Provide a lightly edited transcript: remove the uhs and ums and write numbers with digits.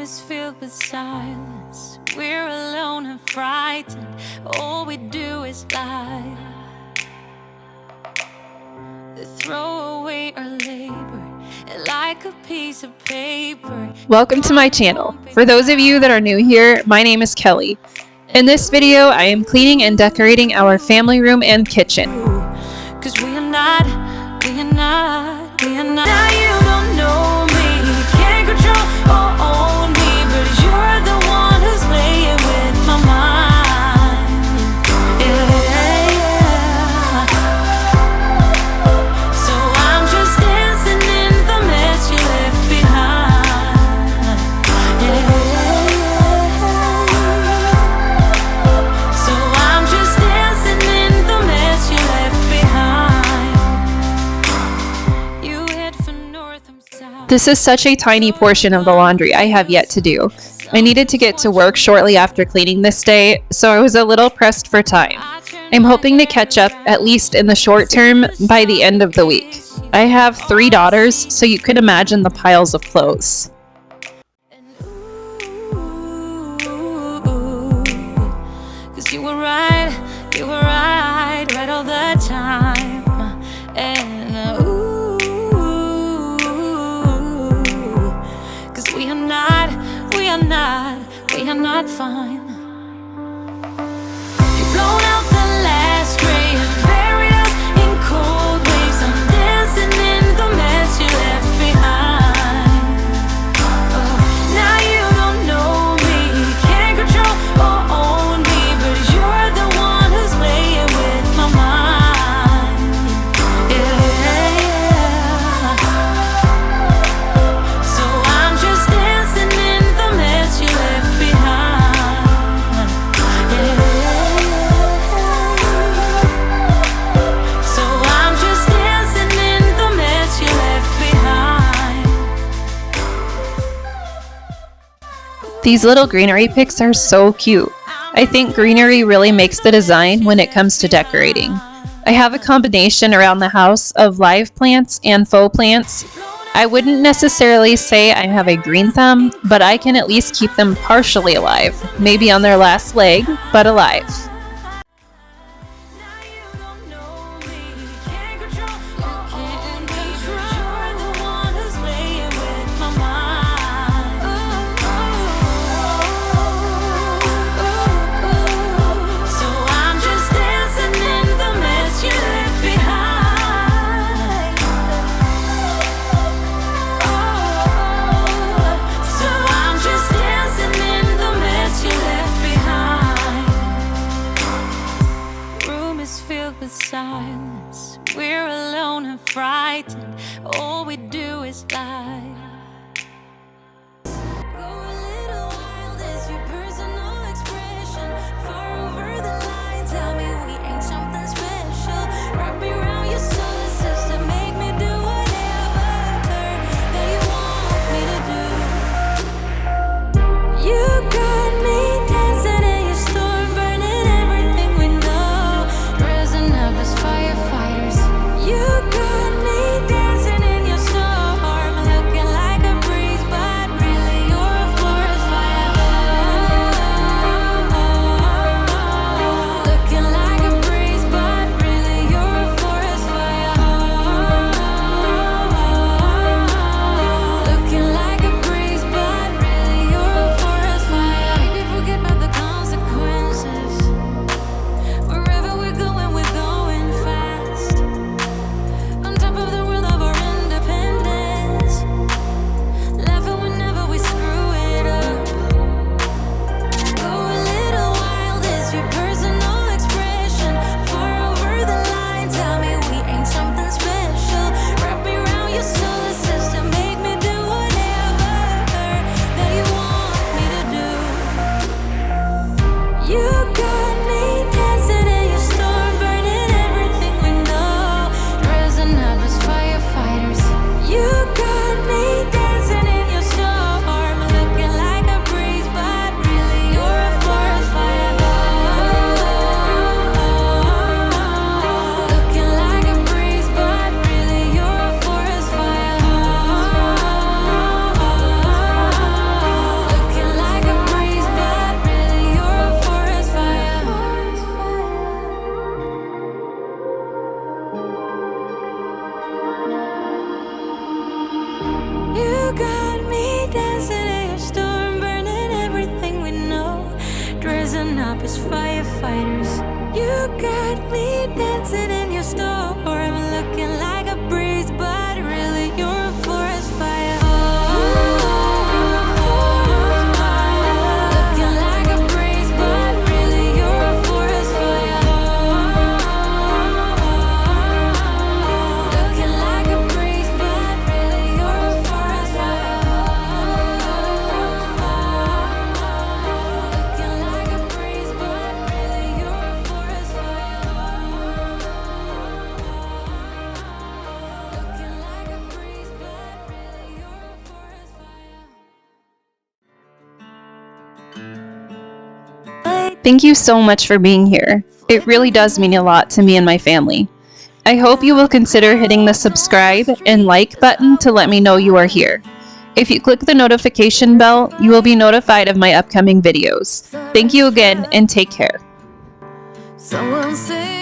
is filled with silence. We're alone and frightened. All we do is lie. They throw away our labor like a piece of paper. Welcome to my channel. For those of you that are new here, my name is Kelly. In this video, I am cleaning and decorating our family room and kitchen. 'Cause we are not. Now you don't know me, can't control or own me, but you're the one who's playing with my mind. Yeah. So I'm just dancing in the mess you left behind. Yeah. So I'm just dancing in the mess you left behind. You head for north, I'm south. This is such a tiny portion of the laundry I have yet to do. I needed to get to work shortly after cleaning this day, so I was a little pressed for time. I'm hoping to catch up, at least in the short term, by the end of the week. I have 3 daughters, so you could imagine the piles of clothes. Cause you were right all the time. And cause we are not fine. You've blown out the last ray and buried us in cold waves. I'm dancing in the mess you left behind. Now you don't know me, can't control or own me, but you're the one who's playing with my mind. Yeah. So I'm just dancing in the mess you left behind. Yeah. So I'm just dancing in the mess you left behind. These little greenery picks are so cute. I think greenery really makes the design when it comes to decorating. I have a combination around the house of live plants and faux plants. I wouldn't necessarily say I have a green thumb, but I can at least keep them partially alive, maybe on their last leg, but alive. Now you don't know me, can't control or own me, but you're the one who's playing with my mind. So I'm just dancing in the mess you left behind. So I'm just dancing in the mess you left behind. Room is filled with silence. We're alone and frightened. All we do is lie. Go a little wild is your personal expression. Far over the line, tell me we ain't something special. Wrap me around your solar system, make me do whatever that you want me to do. You got me dancing in your storm, burning everything we know, dressing up as firefighters. You got me dancing in your storm, look dancing in your storm, burning everything we know, dressing up as firefighters. You got me dancing in your storm, looking like a breeze, but really you're a forest fire. Looking like a breeze, but really you're a forest fire. Looking like a breeze, but really you're a forest fire. Looking like a breeze, but really you're a forest fire. Looking like a breeze, but really you're a forest fire. Thank you so much for being here. It really does mean a lot to me and my family. I hope you will consider hitting the subscribe and like button to let me know you are here. If you click the notification bell, you will be notified of my upcoming videos. Thank you again and take care. Someone say